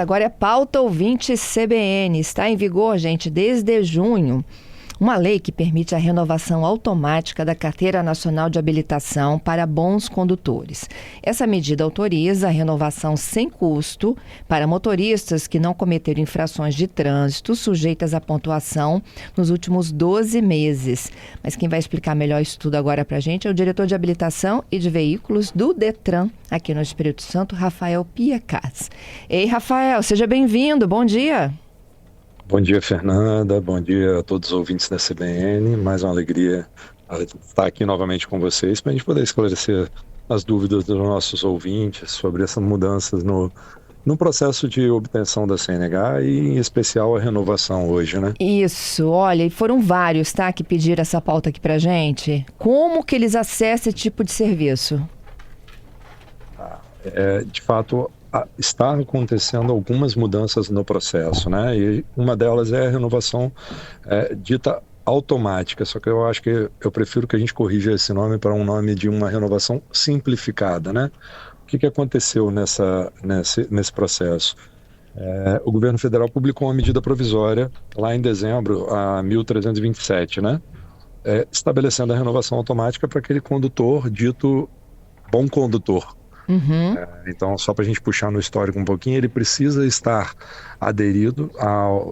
Agora é pauta ouvinte CBN. Está em vigor, gente, desde junho, uma lei que permite a renovação automática da Carteira Nacional de Habilitação para bons condutores. Essa medida autoriza a renovação sem custo para motoristas que não cometeram infrações de trânsito sujeitas à pontuação nos últimos 12 meses. Mas quem vai explicar melhor isso tudo agora para a gente é o diretor de habilitação e de veículos do Detran, aqui no Espírito Santo, Rafael Piecas. Ei, Rafael, seja bem-vindo, bom dia. Bom dia, Fernanda. Bom dia a todos os ouvintes da CBN. Mais uma alegria estar aqui novamente com vocês para a gente poder esclarecer as dúvidas dos nossos ouvintes sobre essas mudanças no processo de obtenção da CNH e, em especial, a renovação hoje, né? Isso, olha, e foram vários, tá, que pediram essa pauta aqui pra gente. Como que eles acessam esse tipo de serviço? De fato, está acontecendo algumas mudanças no processo, né? E uma delas é a renovação dita automática, só que eu acho que eu prefiro que a gente corrija esse nome para um nome de uma renovação simplificada, né? O que aconteceu nesse processo? O governo federal publicou uma medida provisória lá em dezembro, a 1327, né? Estabelecendo a renovação automática para aquele condutor dito bom condutor. Uhum. Então, só para a gente puxar no histórico um pouquinho, ele precisa estar aderido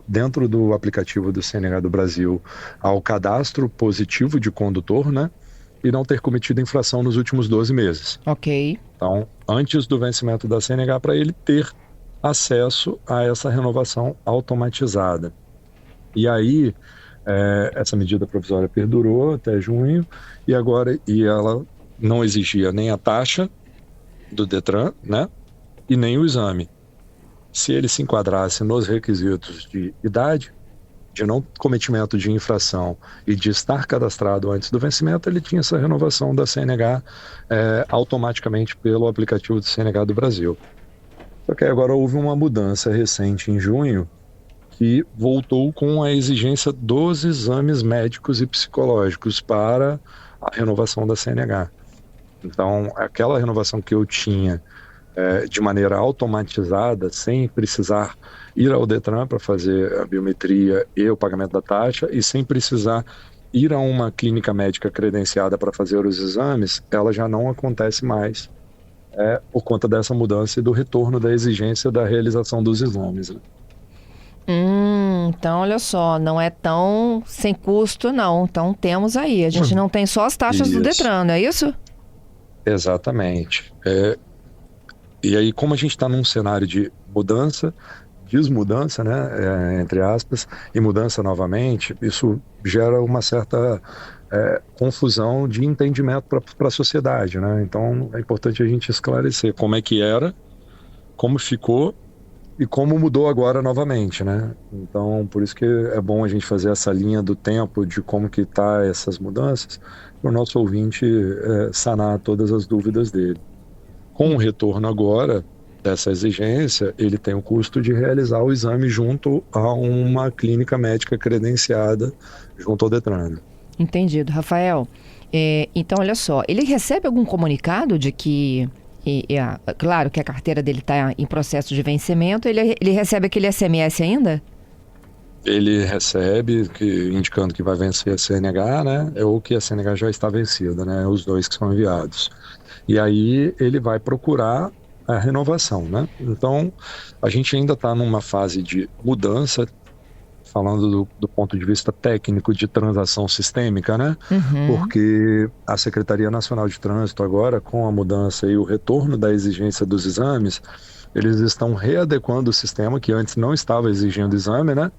dentro do aplicativo do CNH do Brasil ao cadastro positivo de condutor, né? E não ter cometido infração nos últimos 12 meses. Ok. Então, antes do vencimento da CNH, para ele ter acesso a essa renovação automatizada. E aí, essa medida provisória perdurou até junho e ela não exigia nem a taxa do Detran, né? E nem o exame. Se ele se enquadrasse nos requisitos de idade, de não cometimento de infração e de estar cadastrado antes do vencimento, ele tinha essa renovação da CNH automaticamente pelo aplicativo do CNH do Brasil. Só que agora houve uma mudança recente em junho que voltou com a exigência dos exames médicos e psicológicos para a renovação da CNH. Então, aquela renovação que eu tinha de maneira automatizada, sem precisar ir ao Detran para fazer a biometria e o pagamento da taxa, e sem precisar ir a uma clínica médica credenciada para fazer os exames, ela já não acontece mais por conta dessa mudança e do retorno da exigência da realização dos exames. Né? Então, olha só, não é tão sem custo, não. Então, temos aí. A gente não tem só as taxas do Detran, não é isso? Exatamente. E aí, como a gente está num cenário de mudança, desmudança, né, entre aspas, e mudança novamente, isso gera uma certa confusão de entendimento para a sociedade, né? Então, é importante a gente esclarecer como é que era, como ficou e como mudou agora novamente, né? Então, por isso que é bom a gente fazer essa linha do tempo de como que tá essas mudanças, para o nosso ouvinte sanar todas as dúvidas dele. Com o retorno agora dessa exigência, ele tem o custo de realizar o exame junto a uma clínica médica credenciada junto ao Detran. Entendido, Rafael. Então, olha só, ele recebe algum comunicado de que... claro que a carteira dele está em processo de vencimento, ele recebe aquele SMS ainda? Ele recebe, indicando que vai vencer a CNH, né? Ou que a CNH já está vencida, né? Os dois que são enviados. E aí ele vai procurar a renovação, né? Então, a gente ainda está numa fase de mudança, falando do ponto de vista técnico de transação sistêmica, né? Uhum. Porque a Secretaria Nacional de Trânsito agora, com a mudança e o retorno da exigência dos exames, eles estão readequando o sistema que antes não estava exigindo exame, né?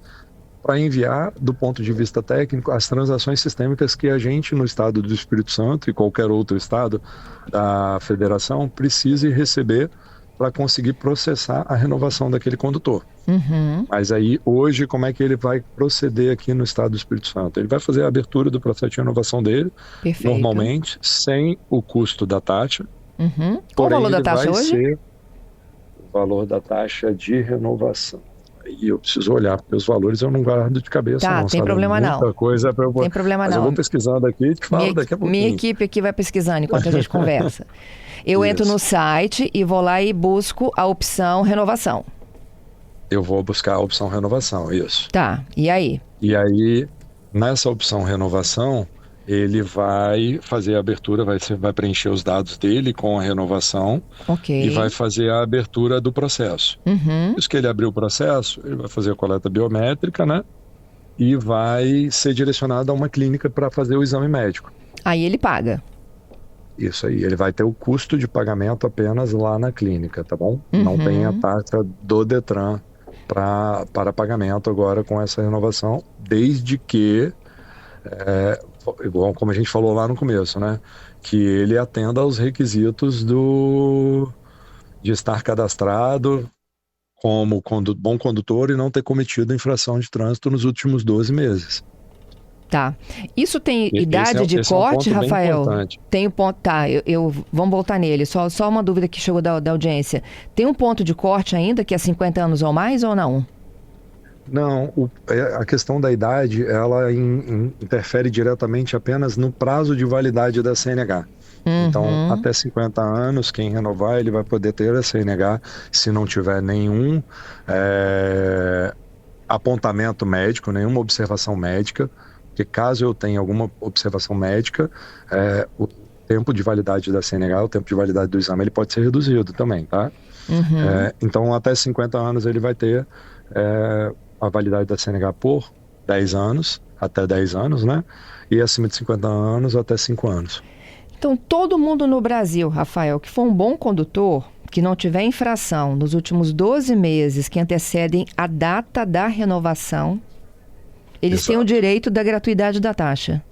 Para enviar, do ponto de vista técnico, as transações sistêmicas que a gente, no estado do Espírito Santo e qualquer outro estado da federação, precise receber para conseguir processar a renovação daquele condutor. Uhum. Mas aí, hoje, como é que ele vai proceder aqui no estado do Espírito Santo? Ele vai fazer a abertura do processo de renovação dele, Perfeito. Normalmente, sem o custo da taxa. Uhum. Qual o valor da taxa hoje? Ser o valor da taxa de renovação. E eu preciso olhar, porque os valores eu não guardo de cabeça, não. Tem problema não. Muita coisa para eu... Tem problema Mas não. eu vou pesquisando aqui e te falo daqui a pouquinho. Minha equipe aqui vai pesquisando enquanto a gente conversa. Eu entro no site e vou lá e busco a opção renovação. eu vou buscar a opção renovação, isso. Tá, e aí? E aí, nessa opção renovação, ele vai fazer a abertura, vai preencher os dados dele com a renovação Ok. e vai fazer a abertura do processo. Uhum. Isso que ele abriu o processo, ele vai fazer a coleta biométrica, né? E vai ser direcionado a uma clínica para fazer o exame médico. Aí ele paga. Isso aí, ele vai ter o custo de pagamento apenas lá na clínica, tá bom? Não tem a taxa do Detran para pagamento agora com essa renovação, desde que, igual como a gente falou lá no começo, né? Que ele atenda aos requisitos de estar cadastrado como bom condutor e não ter cometido infração de trânsito nos últimos 12 meses. Tá. Isso tem Esse idade de esse é um corte, ponto bem Rafael? importante. Tem um ponto. Tá, vamos voltar nele. Só uma dúvida que chegou da audiência. Tem um ponto de corte ainda que é 50 anos ou mais ou não? Não, a questão da idade, ela interfere diretamente apenas no prazo de validade da CNH. Então, até 50 anos, quem renovar, ele vai poder ter a CNH se não tiver nenhum apontamento médico, nenhuma observação médica, porque caso eu tenha alguma observação médica, o tempo de validade da CNH, o tempo de validade do exame, ele pode ser reduzido também, tá? Então, até 50 anos ele vai ter a validade da CNH por 10 anos, até 10 anos, né? E acima de 50 anos, até 5 anos. Então, todo mundo no Brasil, Rafael, que for um bom condutor, que não tiver infração nos últimos 12 meses que antecedem a data da renovação, eles têm o direito da gratuidade da taxa.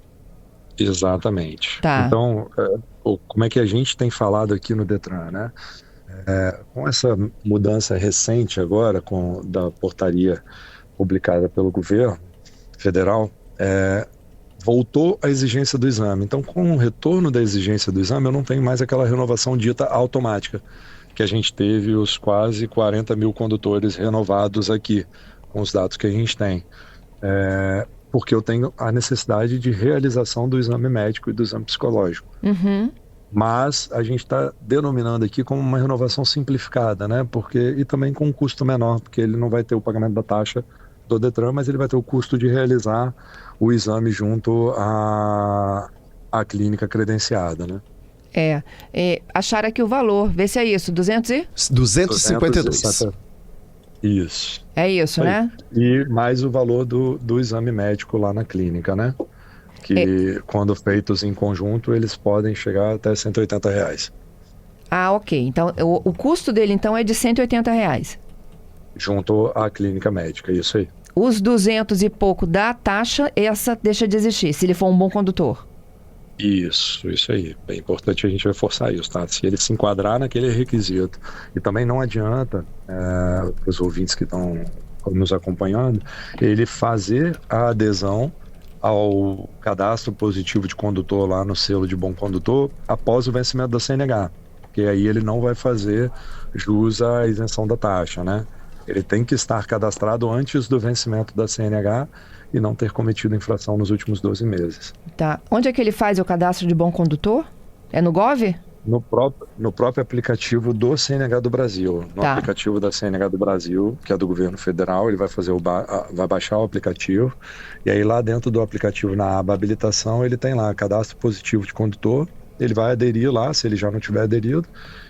Exatamente. Tá. Então, como é que a gente tem falado aqui no Detran, né? Com essa mudança recente agora, da portaria publicada pelo governo federal, voltou a exigência do exame. Então, com o retorno da exigência do exame, eu não tenho mais aquela renovação dita automática, que a gente teve os quase 40 mil condutores renovados aqui, com os dados que a gente tem. Porque eu tenho a necessidade de realização do exame médico e do exame psicológico. Mas a gente está denominando aqui como uma renovação simplificada, né? E também com um custo menor, porque ele não vai ter o pagamento da taxa do Detran, mas ele vai ter o custo de realizar o exame junto à clínica credenciada, né? Acharam aqui o valor, vê se é isso, 252. Isso. É isso, né? E mais o valor do exame médico lá na clínica, né? Que quando feitos em conjunto, eles podem chegar até R$180. Ah, ok. Então, o custo dele, então, é de R$180. Junto à clínica médica, isso aí. Os 200 e pouco da taxa, essa deixa de existir, se ele for um bom condutor. Isso aí. É importante a gente reforçar isso, tá? Se ele se enquadrar naquele requisito. E também não adianta, os ouvintes que estão nos acompanhando, ele fazer a adesão ao cadastro positivo de condutor lá no selo de bom condutor após o vencimento da CNH, porque aí ele não vai fazer jus à isenção da taxa, né? Ele tem que estar cadastrado antes do vencimento da CNH e não ter cometido infração nos últimos 12 meses. Tá. Onde é que ele faz o cadastro de bom condutor? É no Gov? No próprio aplicativo do CNH do Brasil. No aplicativo da CNH do Brasil, que é do governo federal, ele vai vai baixar o aplicativo, e aí lá dentro do aplicativo, na aba habilitação, ele tem lá cadastro positivo de condutor, ele vai aderir lá, se ele já não tiver aderido,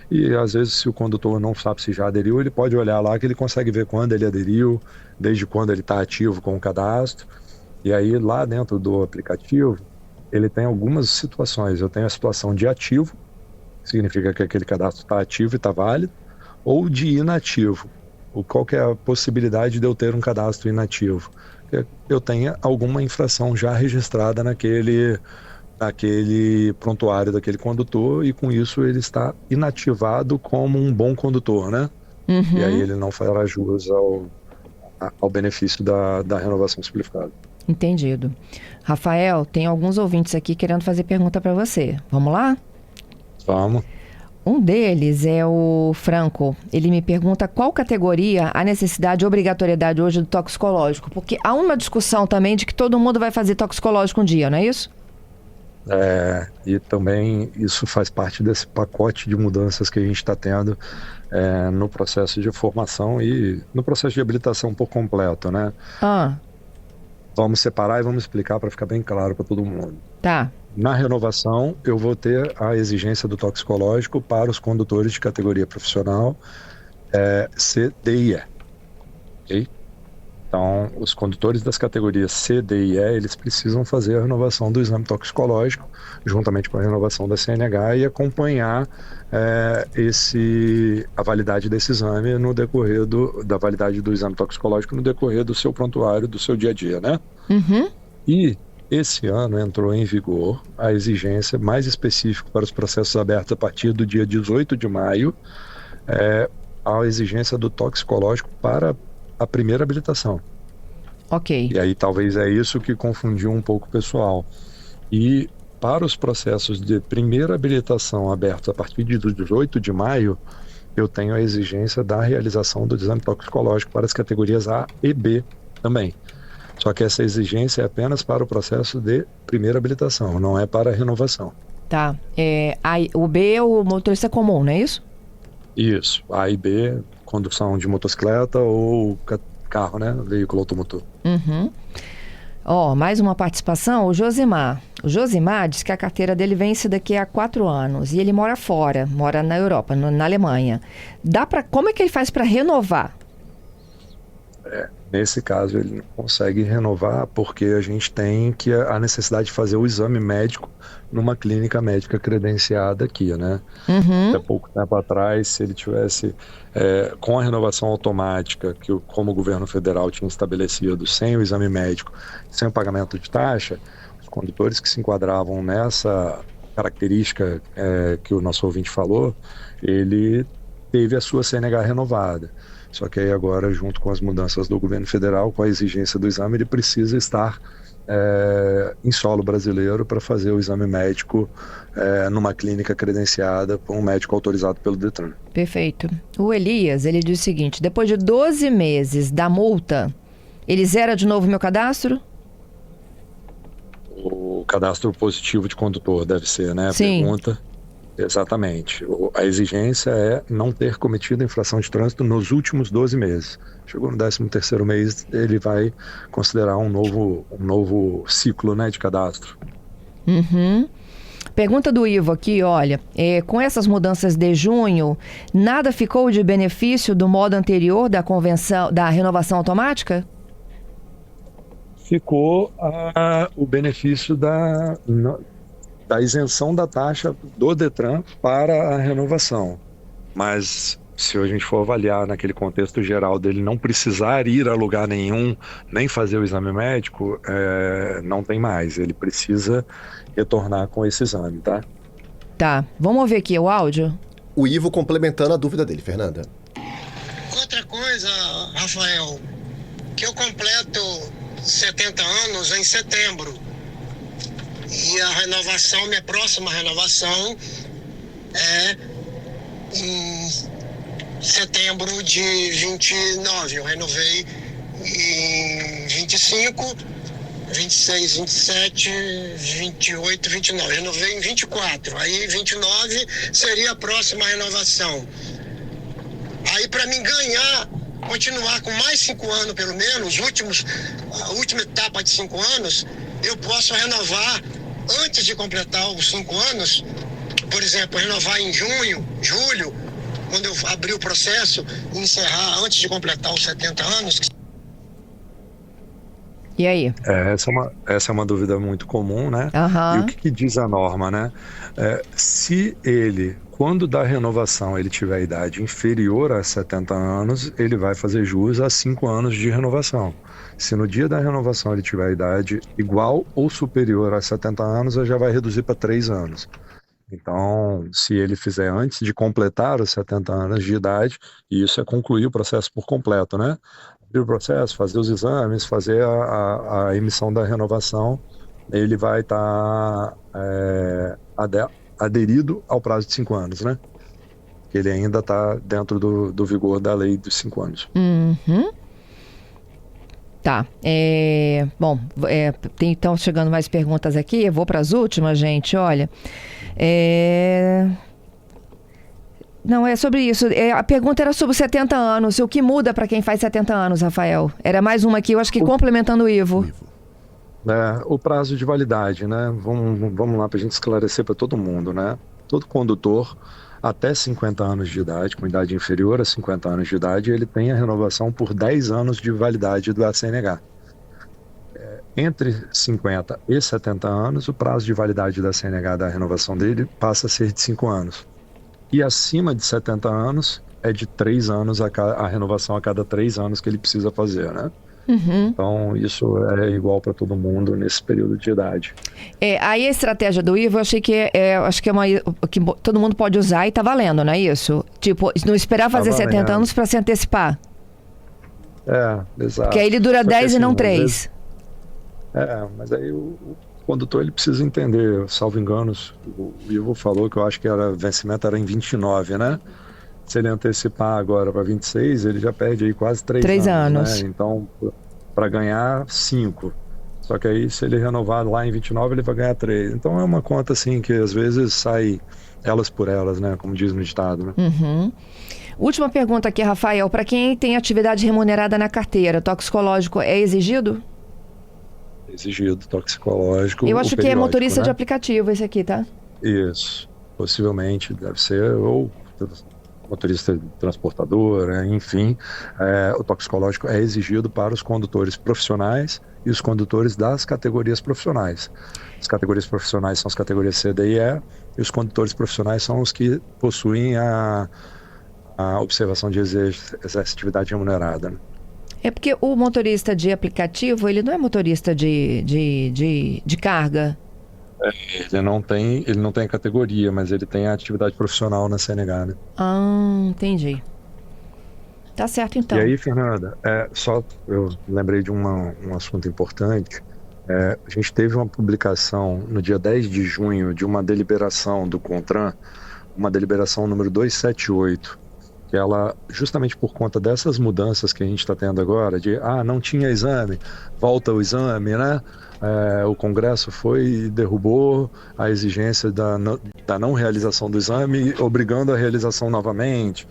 e às vezes se o condutor não sabe se já aderiu, ele pode olhar lá que ele consegue ver quando ele aderiu, desde quando ele está ativo com o cadastro, e aí lá dentro do aplicativo, ele tem algumas situações. Eu tenho a situação de ativo, significa que aquele cadastro está ativo e está válido, ou de inativo. Qual que é a possibilidade de eu ter um cadastro inativo? Eu tenha alguma infração já registrada naquele prontuário daquele condutor, e com isso ele está inativado como um bom condutor, né? E aí ele não fará jus ao benefício da renovação simplificada. Entendido. Rafael, tem alguns ouvintes aqui querendo fazer pergunta para você. Vamos lá? Vamos. Um deles é o Franco. Ele me pergunta qual categoria a necessidade e obrigatoriedade hoje do toxicológico. Porque há uma discussão também de que todo mundo vai fazer toxicológico um dia, não é isso? E também isso faz parte desse pacote de mudanças que a gente está tendo no processo de formação e no processo de habilitação por completo, né? Vamos separar e vamos explicar para ficar bem claro para todo mundo. Tá. Na renovação, eu vou ter a exigência do toxicológico para os condutores de categoria profissional C, D e E. Okay? Então, os condutores das categorias C, D e E, eles precisam fazer a renovação do exame toxicológico, juntamente com a renovação da CNH, e acompanhar a validade desse exame no decorrer da validade do exame toxicológico no decorrer do seu prontuário, do seu dia a dia, né? Uhum. E esse ano entrou em vigor a exigência mais específica para os processos abertos a partir do dia 18 de maio, a exigência do toxicológico para a primeira habilitação. Ok. E aí talvez é isso que confundiu um pouco o pessoal. E para os processos de primeira habilitação abertos a partir de 18 de maio, eu tenho a exigência da realização do exame toxicológico para as categorias A e B também. Só que essa exigência é apenas para o processo de primeira habilitação, não é para a renovação. Tá. O B é o motorista comum, não é isso? Isso. A e B, condução de motocicleta ou carro, né? Veículo automotor. Uhum. Mais uma participação, o Josimar. O Josimar diz que a carteira dele vence daqui a 4 anos e ele mora fora, mora na Europa, na Alemanha. Como é que ele faz para renovar? Nesse caso, ele não consegue renovar porque a gente tem a necessidade de fazer o exame médico numa clínica médica credenciada aqui, né? Uhum. Há pouco tempo atrás, se ele tivesse com a renovação automática, como o governo federal tinha estabelecido, sem o exame médico, sem o pagamento de taxa, os condutores que se enquadravam nessa característica que o nosso ouvinte falou, ele teve a sua CNH renovada. Só que aí agora, junto com as mudanças do governo federal, com a exigência do exame, ele precisa estar em solo brasileiro para fazer o exame médico numa clínica credenciada por um médico autorizado pelo Detran. Perfeito. O Elias, ele diz o seguinte: depois de 12 meses da multa, ele zera de novo meu cadastro? O cadastro positivo de condutor deve ser, né? A Sim. Pergunta. Exatamente. A exigência é não ter cometido infração de trânsito nos últimos 12 meses. Chegou no 13º mês, ele vai considerar um novo ciclo, né, de cadastro. Uhum. Pergunta do Ivo aqui, olha, com essas mudanças de junho, nada ficou de benefício do modo anterior da convenção, da renovação automática? Ficou o benefício da isenção da taxa do Detran para a renovação. Mas se a gente for avaliar naquele contexto geral dele não precisar ir a lugar nenhum, nem fazer o exame médico, não tem mais. Ele precisa retornar com esse exame, tá? Tá. Vamos ouvir aqui o áudio? O Ivo complementando a dúvida dele, Fernanda. Outra coisa, Rafael, que eu completo 70 anos em setembro. E a renovação, minha próxima renovação é em setembro de 29. Eu renovei em 25, 26, 27, 28, 29. Renovei em 24. Aí 29 seria a próxima renovação. Aí para mim continuar com mais 5 anos pelo menos, a última etapa de 5 anos, eu posso renovar antes de completar os 5 anos, por exemplo, renovar em junho, julho, quando eu abrir o processo, encerrar antes de completar os 70 anos. E aí? Essa é uma dúvida muito comum, né? Uhum. E o que diz a norma, né? Se ele, quando da renovação, ele tiver a idade inferior a 70 anos, ele vai fazer jus a 5 anos de renovação. Se no dia da renovação ele tiver a idade igual ou superior a 70 anos, ele já vai reduzir para 3 anos. Então, se ele fizer antes de completar os 70 anos de idade, e isso é concluir o processo por completo, né? Abrir o processo, fazer os exames, fazer a emissão da renovação, ele vai estar aderido ao prazo de 5 anos, né? Ele ainda está dentro do vigor da lei dos 5 anos. Uhum. Tá. Estão chegando mais perguntas aqui. Eu vou para as últimas, gente. Olha. Não, é sobre isso. A pergunta era sobre 70 anos. O que muda para quem faz 70 anos, Rafael? Era mais uma aqui, eu acho que complementando o Ivo. O prazo de validade, né? Vamos lá para a gente esclarecer para todo mundo, né? Todo condutor até 50 anos de idade, com idade inferior a 50 anos de idade, ele tem a renovação por 10 anos de validade da CNH. Entre 50 e 70 anos, o prazo de validade da CNH da renovação dele passa a ser de 5 anos. E acima de 70 anos, é de 3 anos a renovação a cada 3 anos que ele precisa fazer, né? Uhum. Então, isso é igual para todo mundo nesse período de idade. Aí a estratégia do Ivo, eu achei que é uma que todo mundo pode usar e tá valendo, não é isso? Tipo, não esperar fazer 70 anos para se antecipar. Exato. Porque aí ele dura 10 e não 3. Mas aí o condutor ele precisa entender, salvo enganos, o Ivo falou que eu acho que o vencimento era em 29, né? Se ele antecipar agora para 26, ele já perde aí quase 3 anos. Né? Então, para ganhar 5. Só que aí, se ele renovar lá em 29, ele vai ganhar 3. Então, é uma conta assim que às vezes sai elas por elas, né? Como diz no ditado, né? Uhum. Última pergunta aqui, Rafael. Para quem tem atividade remunerada na carteira, toxicológico é exigido? Exigido, toxicológico. Eu acho que é motorista, né? De aplicativo esse aqui, tá? Isso. Possivelmente deve ser, ou motorista transportador, enfim, o toxicológico é exigido para os condutores profissionais e os condutores das categorias profissionais. As categorias profissionais são as categorias C, D e E, e os condutores profissionais são os que possuem a observação de exercitividade remunerada. É porque o motorista de aplicativo, ele não é motorista de carga. Ele não tem categoria, mas ele tem a atividade profissional na CNH, né? Entendi. Tá certo, então. E aí, Fernanda, eu lembrei de um assunto importante. A gente teve uma publicação no dia 10 de junho de uma deliberação do CONTRAN, uma deliberação número 278, que ela, justamente por conta dessas mudanças que a gente está tendo agora, de não tinha exame, volta o exame, né? O Congresso foi e derrubou a exigência da não realização do exame, obrigando a realização novamente.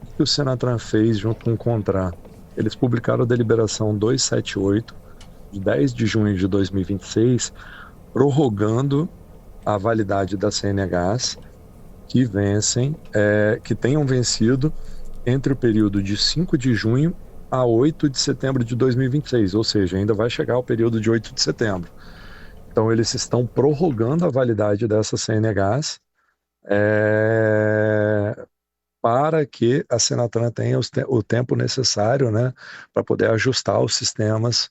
O que o Senatran fez junto com o CONTRAN? Eles publicaram a deliberação 278, de 10 de junho de 2026, prorrogando a validade das CNHs que vencem, que tenham vencido entre o período de 5 de junho a 8 de setembro de 2026, ou seja, ainda vai chegar ao período de 8 de setembro. Então, eles estão prorrogando a validade dessas CNHs para que a Senatran tenha o tempo necessário, né, para poder ajustar os sistemas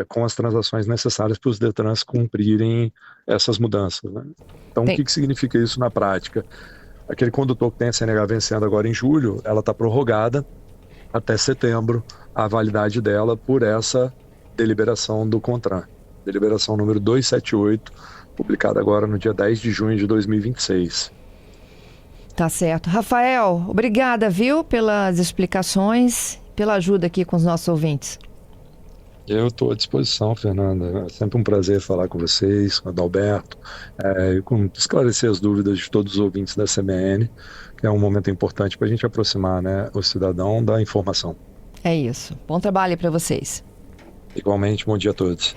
com as transações necessárias para os Detrans cumprirem essas mudanças, né? Então, o que significa isso na prática? Aquele condutor que tem a CNH vencendo agora em julho, ela está prorrogada até setembro, a validade dela por essa deliberação do CONTRAN. Deliberação número 278, publicada agora no dia 10 de junho de 2026. Tá certo. Rafael, obrigada, viu, pelas explicações, pela ajuda aqui com os nossos ouvintes. Eu estou à disposição, Fernanda. É sempre um prazer falar com vocês, com o Adalberto, esclarecer as dúvidas de todos os ouvintes da CBN, que é um momento importante para a gente aproximar, né, o cidadão da informação. É isso. Bom trabalho para vocês. Igualmente, bom dia a todos.